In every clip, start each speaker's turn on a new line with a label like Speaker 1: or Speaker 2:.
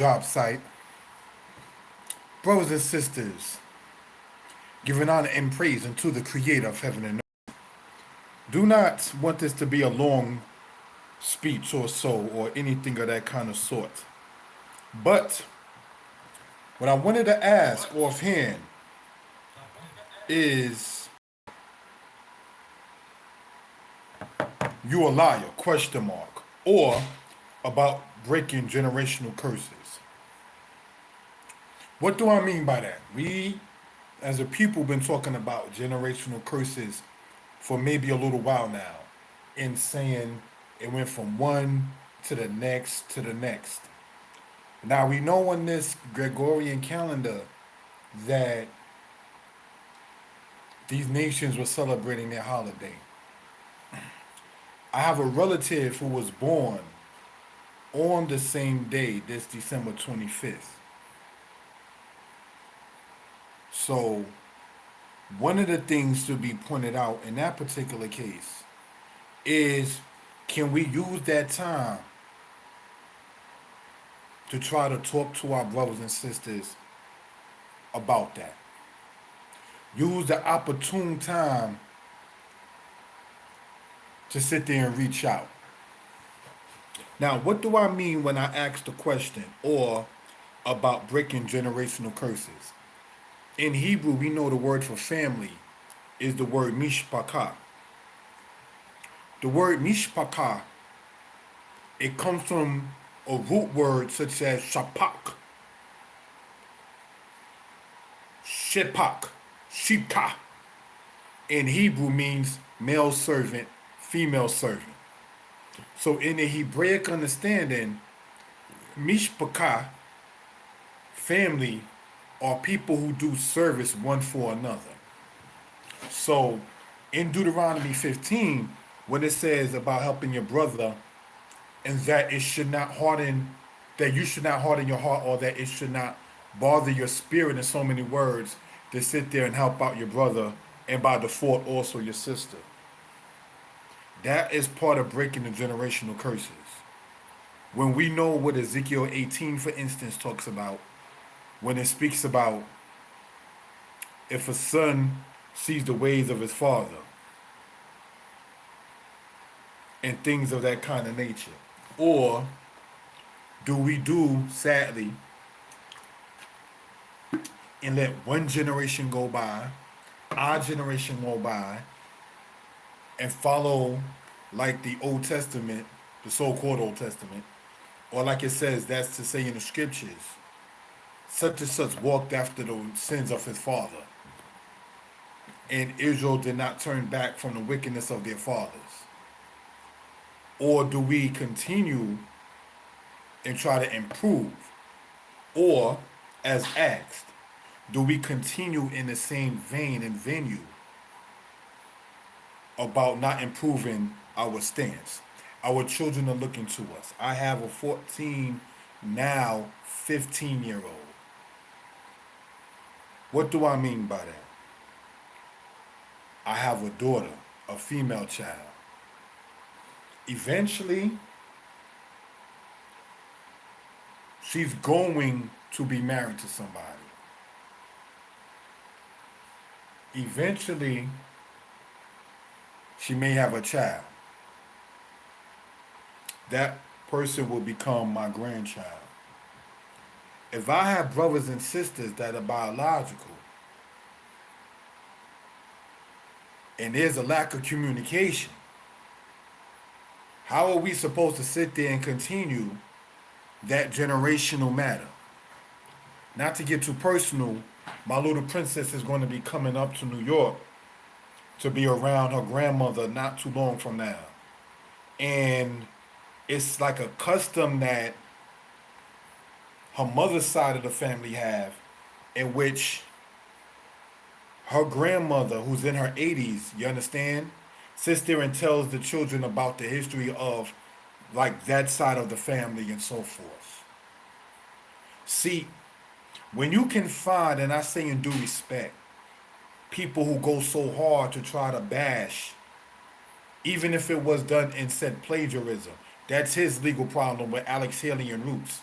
Speaker 1: job site, brothers and sisters, giving honor and praise unto the Creator of heaven and earth. Do not want this to be a long speech or so, or anything of that kind of sort. But what I wanted to ask offhand is, you a liar? Question mark. Or about breaking generational curses. What do I mean by that? We, as a people, been talking about generational curses for maybe a little while now, and saying it went from one to the next to the next. Now we know on this Gregorian calendar that these nations were celebrating their holiday. I have a relative who was born on the same day, this December 25th. So, one of the things to be pointed out in that particular case is, can we use that time to try to talk to our brothers and sisters about that? Use the opportune time to sit there and reach out. Now, what do I mean when I ask the question or about breaking generational curses? In Hebrew, we know the word for family is the word mishpachah. The word mishpachah, it comes from a root word such as shapak, shepak, shipka. In Hebrew means male servant, female servant. So in the Hebraic understanding, mishpachah, family, are people who do service one for another. So in Deuteronomy 15, when it says about helping your brother and that it should not harden, that you should not harden your heart, or that it should not bother your spirit, in so many words, to sit there and help out your brother and by default also your sister. That is part of breaking the generational curses. When we know what Ezekiel 18, for instance, talks about, when it speaks about if a son sees the ways of his father and things of that kind of nature. Or do we do, sadly, and let one generation go by, our generation go by, and follow like the Old Testament, the so-called Old Testament, or like it says, that's to say in the scriptures, such and such walked after the sins of his father, and Israel did not turn back from the wickedness of their fathers? Or do we continue and try to improve? Or, as asked, do we continue in the same vein and venue about not improving our stance? Our children are looking to us. I have a 14, now 15-year-old. What do I mean by that? I have a daughter, a female child. Eventually, she's going to be married to somebody. Eventually, she may have a child. That person will become my grandchild. If I have brothers and sisters that are biological, and there's a lack of communication, how are we supposed to sit there and continue that generational matter? Not to get too personal, my little princess is going to be coming up to New York to be around her grandmother not too long from now. And it's like a custom that her mother's side of the family have, in which her grandmother, who's in her 80s, you understand, sits there and tells the children about the history of like that side of the family and so forth. See, when you can find, and I say in due respect, people who go so hard to try to bash, even if it was done in said plagiarism, that's his legal problem with Alex Haley and Roots.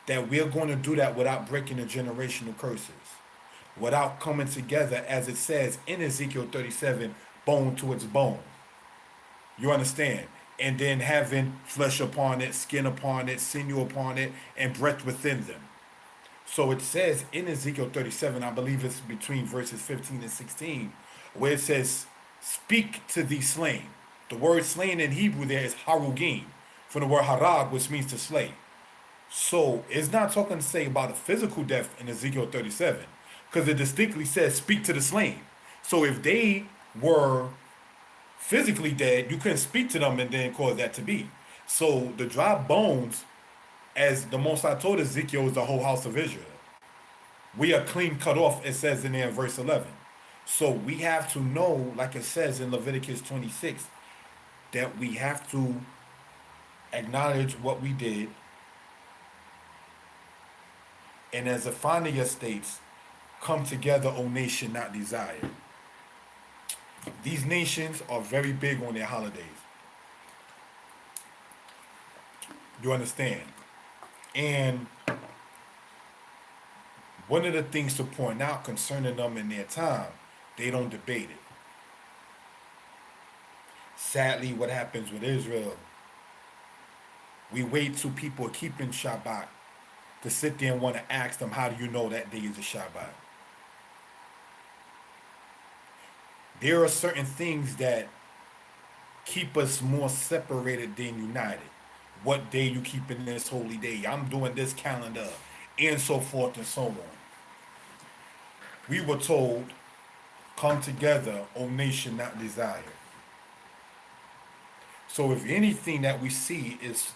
Speaker 1: that we're going to do that without breaking the generational curses, without coming together, as it says in Ezekiel 37, bone to its bone. You understand? And then having flesh upon it, skin upon it, sinew upon it, and breath within them. So it says in Ezekiel 37, I believe it's between verses 15 and 16, where it says, speak to these slain. The word slain in Hebrew there is harugim, from the word harag, which means to slay. So it's not talking to say about a physical death in Ezekiel 37, because it distinctly says, speak to the slain. So if they were physically dead, you couldn't speak to them and then cause that to be. So the dry bones, as the Most High told Ezekiel, is the whole house of Israel. We are clean cut off, it says in there in verse 11. So we have to know, like it says in Leviticus 26, that we have to acknowledge what we did. And as Zephaniah states, come together, O nation not desired. These nations are very big on their holidays. You understand? And one of the things to point out concerning them in their time, they don't debate it. Sadly, what happens with Israel, we wait till people are keeping Shabbat to sit there and want to ask them, how do you know that day is a Shabbat? There are certain things that keep us more separated than united. What day you keeping this holy day? I'm doing this calendar, and so forth and so on. We were told, come together, O nation not desired. So if anything that we see is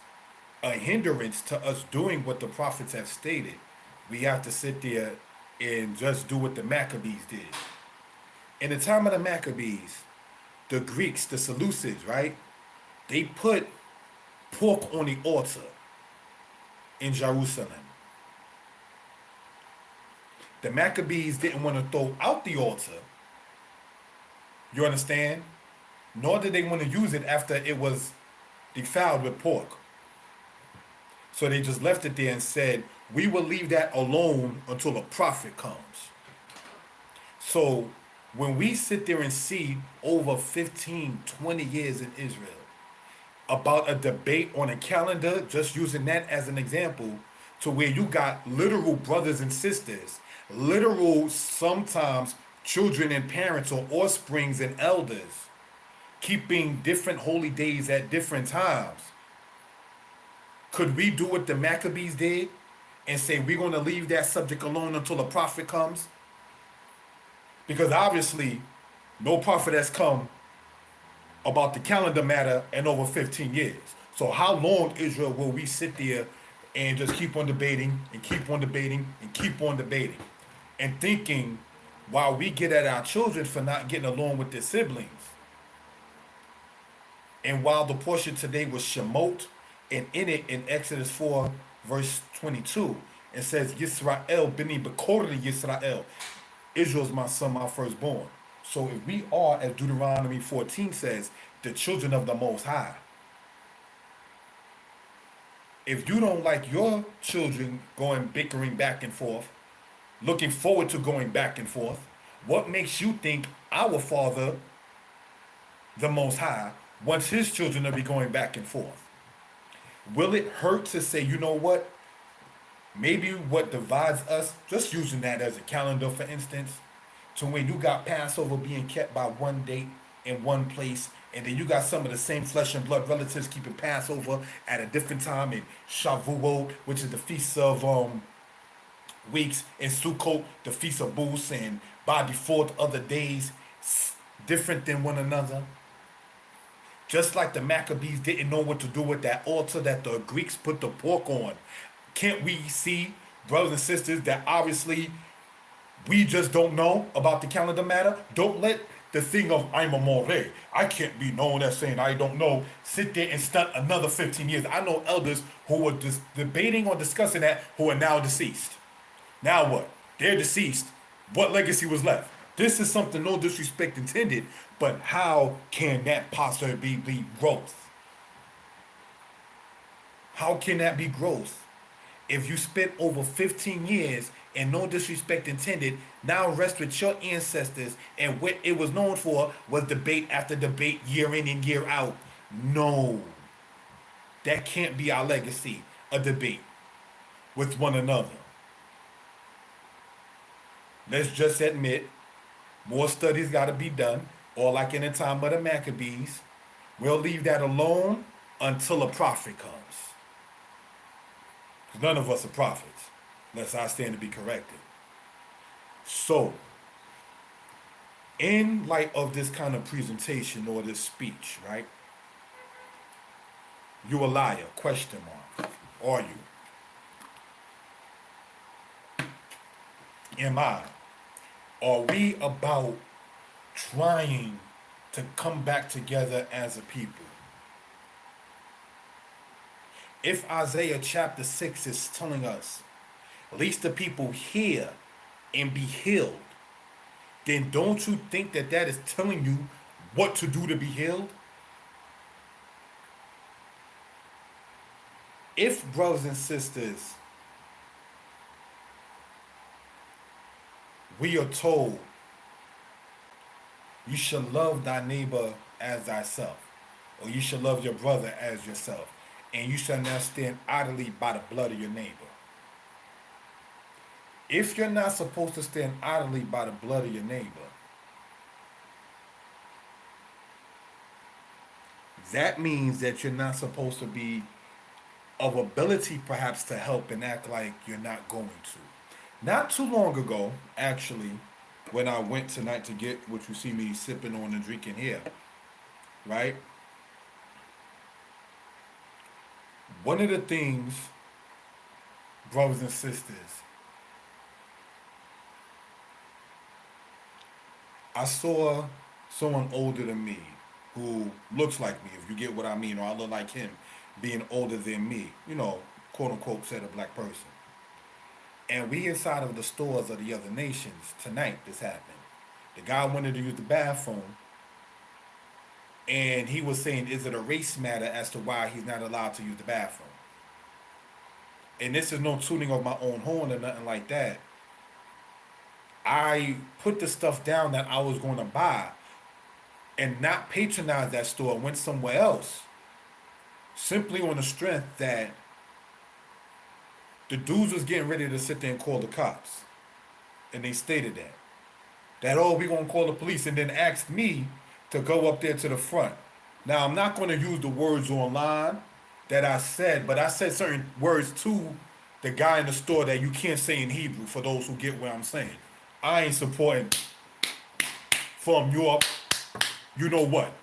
Speaker 1: a hindrance to us doing what the prophets have stated, we have to sit there and just do what the Maccabees did. In the time of the Maccabees, the Greeks, the Seleucids, right? They put pork on the altar in Jerusalem. The Maccabees didn't want to throw out the altar. You understand? Nor did they want to use it after it was defiled with pork. So they just left it there and said, we will leave that alone until a prophet comes. So when we sit there and see over 15, 20 years in Israel about a debate on a calendar, just using that as an example, to where you got literal brothers and sisters, literal sometimes children and parents or offsprings and elders keeping different holy days at different times. Could we do what the Maccabees did and say we're going to leave that subject alone until a prophet comes? Because obviously no prophet has come about the calendar matter in over 15 years. So how long, Israel, will we sit there and just keep on debating and keep on debating and keep on debating and thinking while we get at our children for not getting along with their siblings? And while the portion today was Shemot, and in it, in Exodus 4, verse 22, it says, Yisrael bini bekori Yisrael. Israel's my son, my firstborn. So if we are, as Deuteronomy 14 says, the children of the Most High, if you don't like your children going bickering back and forth, looking forward to going back and forth, what makes you think our Father, the Most High, wants his children to be going back and forth? Will it hurt to say, you know what? Maybe what divides us, just using that as a calendar, for instance, to when you got Passover being kept by one date in one place, and then you got some of the same flesh and blood relatives keeping Passover at a different time in Shavuot, which is the feast of weeks, and Sukkot, the feast of booths, and by default other days different than one another. Just like the Maccabees didn't know what to do with that altar that the Greeks put the pork on. Can't we see, brothers and sisters, that obviously we just don't know about the calendar matter? Don't let the thing of I'm a more, I can't be known as saying I don't know, sit there and stunt another 15 years. I know elders who were debating or discussing that who are now deceased. Now what? They're deceased. What legacy was left? This is something, no disrespect intended, but how can that possibly be growth? How can that be growth? If you spent over 15 years, and no disrespect intended, now rest with your ancestors, and what it was known for was debate after debate, year in and year out. No, that can't be our legacy, a debate with one another. Let's just admit, more studies got to be done, or like in the time of the Maccabees, we'll leave that alone until a prophet comes. Because none of us are prophets, unless I stand to be corrected. So, in light of this kind of presentation or this speech, right? You a liar? Question mark. Are you? Am I? Are we about trying to come back together as a people? If Isaiah chapter 6 is telling us, at least the people hear and be healed, then don't you think that that is telling you what to do to be healed? If, brothers and sisters, we are told you should love thy neighbor as thyself, or you should love your brother as yourself, and you shall not stand idly by the blood of your neighbor. If you're not supposed to stand idly by the blood of your neighbor, that means that you're not supposed to be of ability perhaps to help and act like you're not going to. Not too long ago, actually, when I went tonight to get what you see me sipping on and drinking here, right? One of the things, brothers and sisters, I saw someone older than me who looks like me, if you get what I mean, or I look like him, being older than me, quote unquote, said a black person. And we inside of the stores of the other nations tonight, this happened. The guy wanted to use the bathroom, and he was saying, is it a race matter as to why he's not allowed to use the bathroom? And this is no tuning of my own horn or nothing like that. I put the stuff down that I was going to buy and not patronize that store and went somewhere else. Simply on the strength that the dudes was getting ready to sit there and call the cops. And they stated that. That, oh, we going to call the police, and then asked me to go up there to the front. Now, I'm not going to use the words online that I said, but I said certain words to the guy in the store that you can't say in Hebrew for those who get what I'm saying. I ain't supporting from your, you know what,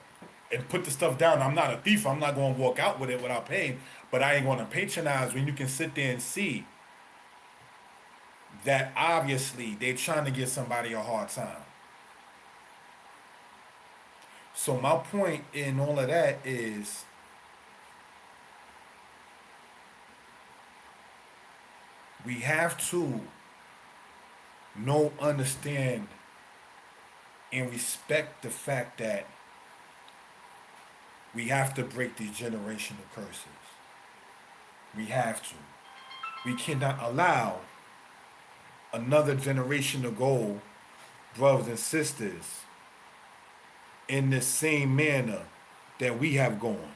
Speaker 1: and put the stuff down. I'm not a thief. I'm not going to walk out with it without paying, but I ain't going to patronize when you can sit there and see that obviously they're trying to give somebody a hard time. So my point in all of that is we have to know, understand, and respect the fact that we have to break these generational curses. We have to. We cannot allow another generation to go, brothers and sisters, in the same manner that we have gone.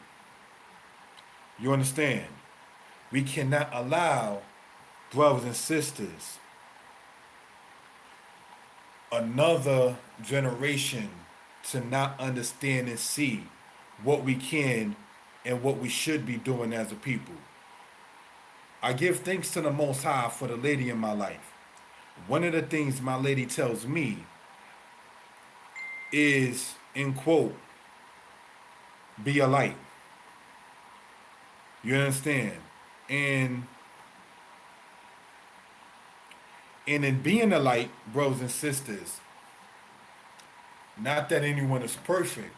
Speaker 1: You understand? We cannot allow, brothers and sisters, another generation to not understand and see what we can and what we should be doing as a people. I give thanks to the Most High for the lady in my life. One of the things my lady tells me is, in quote, be a light. You understand? And in being a light, brothers and sisters, not that anyone is perfect,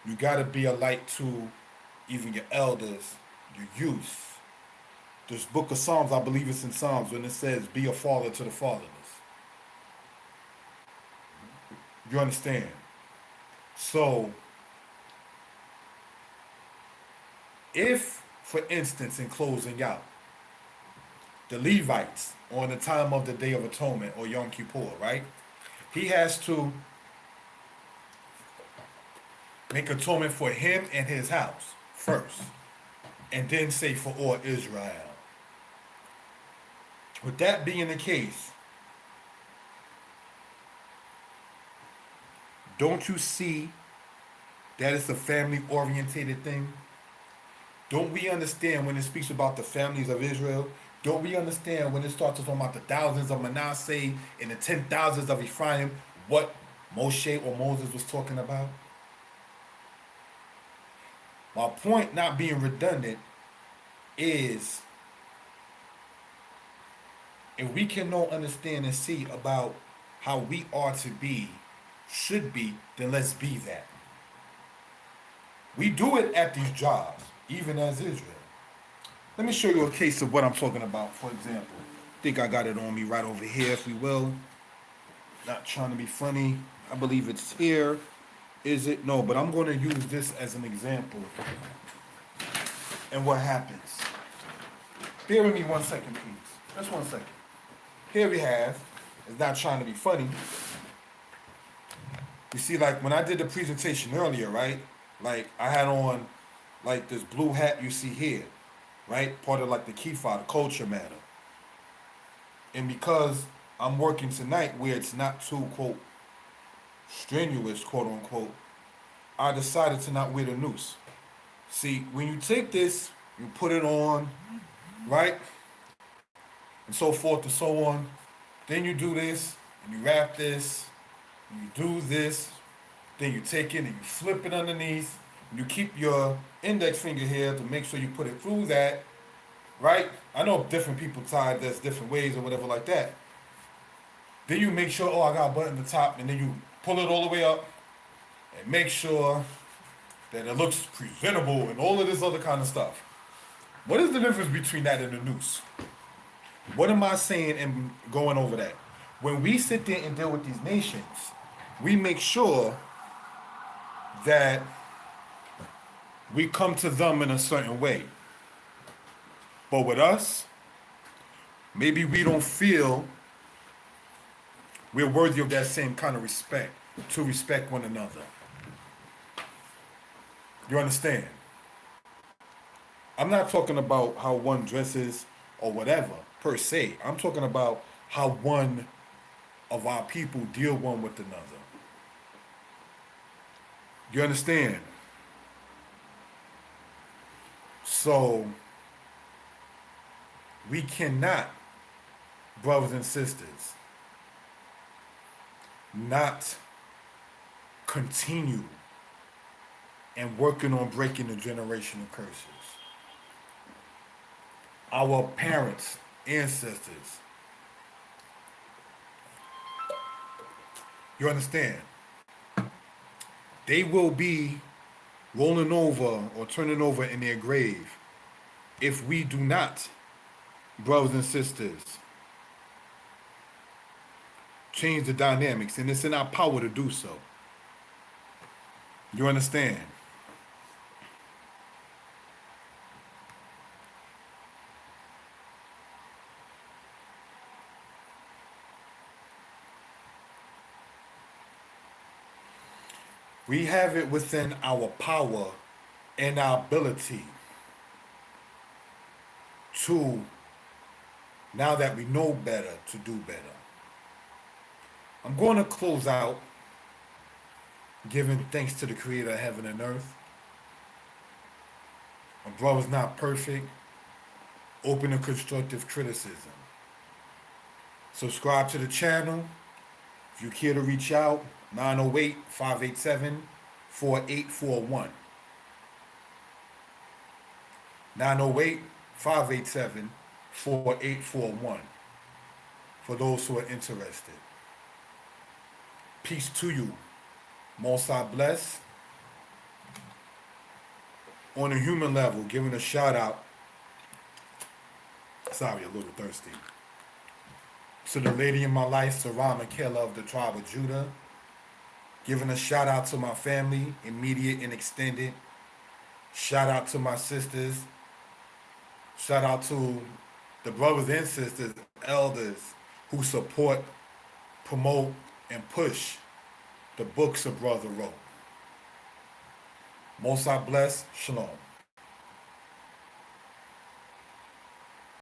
Speaker 1: you gotta be a light to even your elders, your youth. This book of Psalms, I believe it's in Psalms, when it says, be a father to the fatherless. You understand? So, if, for instance, in closing out, the Levites on the time of the Day of Atonement or Yom Kippur, right? He has to make atonement for him and his house first, and then say for all Israel. With that being the case, don't you see that it's a family orientated thing? Don't we understand when it speaks about the families of Israel? Don't we understand when it starts talking about the thousands of Manasseh and the 10,000s of Ephraim, what Moshe or Moses was talking about? My point, not being redundant, is if we can know, understand, and see about how we are to be, should be, then let's be that. We do it at these jobs, even as Israel. Let me show you a case of what I'm talking about, for example. I think I got it on me right over here, if we will. Not trying to be funny. I believe it's here. Is it? No, but I'm going to use this as an example. And what happens. Bear with me 1 second, please. Just 1 second. Here we have, it's not trying to be funny. You see, like when I did the presentation earlier, right? Like I had on like this blue hat you see here, right? Part of like the Kifa, the culture matter. And because I'm working tonight where it's not too, quote, strenuous, quote unquote, I decided to not wear the noose. See, when you take this, you put it on, right? And so forth and so on. Then you do this, and you wrap this, and you do this, then you take it and you flip it underneath, and you keep your index finger here to make sure you put it through that, right? I know different people tie this different ways or whatever like that. Then you make sure, oh, I got a button at the top, and then you pull it all the way up, and make sure that it looks presentable and all of this other kind of stuff. What is the difference between that and the noose? What am I saying and going over that? When we sit there and deal with these nations, we make sure that we come to them in a certain way. But with us, maybe we don't feel we're worthy of that same kind of respect, to respect one another. You understand? I'm not talking about how one dresses or whatever, per se. I'm talking about how one of our people deal one with another. You understand? So, we cannot, brothers and sisters, not continue and working on breaking the generational curses. Our parents, ancestors, you understand? They will be rolling over or turning over in their grave if we do not, brothers and sisters, change the dynamics, and it's in our power to do so. You understand? We have it within our power and our ability to, now that we know better, to do better. I'm going to close out giving thanks to the creator of heaven and earth. My brother's not perfect. Open to constructive criticism. Subscribe to the channel. If you care to reach out, 908-587-4841. 908-587-4841. For those who are interested. Peace to you. Most I bless. On a human level, giving a shout out. Sorry, a little thirsty. To the lady in my life, Sarah Michaela of the tribe of Judah. Giving a shout out to my family, immediate and extended. Shout out to my sisters. Shout out to the brothers and sisters, elders who support, promote, and push the books of Brother wrote. Most I bless. Shalom.